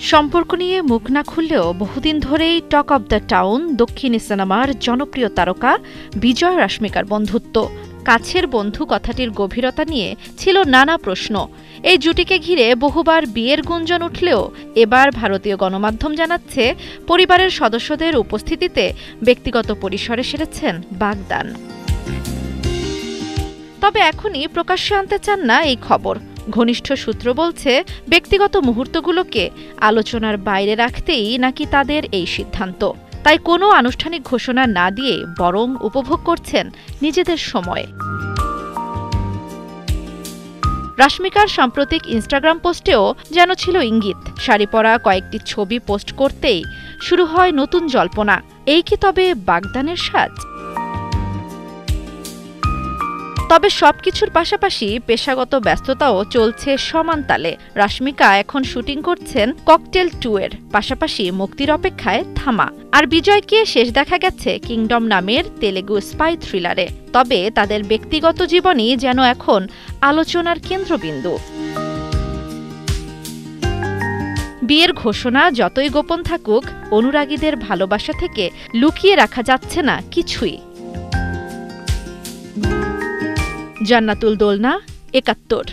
সম্পর্ক নিয়ে মুখ না খুললেও বহুদিন ধরেই টক অব দ্য টাউন দক্ষিণী সিনেমার জনপ্রিয় তারকা বিজয় রাশমিকার বন্ধুত্ব। কাছের বন্ধু কথাটির গভীরতা নিয়ে ছিল নানা প্রশ্ন। এই জুটিকে ঘিরে বহুবার বিয়ের গুঞ্জন উঠলেও এবার ভারতীয় গণমাধ্যম জানাচ্ছে পরিবারের সদস্যদের উপস্থিতিতে ব্যক্তিগত পরিসরে সেরেছেন বাগদান। তবে এখনই প্রকাশ্যে আনতে চান না এই খবর। ঘনিষ্ঠ সূত্র বলছে, ব্যক্তিগত মুহূর্তগুলোকে আলোচনার বাইরে রাখতেই নাকি তাদের এই সিদ্ধান্ত। তাই কোনো আনুষ্ঠানিক ঘোষণা না দিয়ে বরং উপভোগ করছেন নিজেদের সময়। রাশমিকার সাম্প্রতিক ইনস্টাগ্রাম পোস্টেও যেন ছিল ইঙ্গিত। শাড়ি পরা কয়েকটি ছবি পোস্ট করতেই শুরু হয় নতুন জল্পনা। এই কি তবে বাগদানের সাজ? তবে সবকিছুর পাশাপাশি পেশাগত ব্যস্ততাও চলছে সমান তালে। রাশমিকা এখন শুটিং করছেন ককটেল 2 এর পাশাপাশি মুক্তির অপেক্ষায় থামা। আর বিজয়কে শেষ দেখা গেছে কিংডম নামের তেলেগু স্পাই থ্রিলারে। তবে তাদের ব্যক্তিগত জীবনই যেন এখন আলোচনার কেন্দ্রবিন্দু। বিয়ের ঘোষণা যতই গোপন থাকুক, অনুরাগীদের ভালোবাসা থেকে লুকিয়ে রাখা যাচ্ছে না কিছুই। জান্নাতুল দোলনা, ৭১।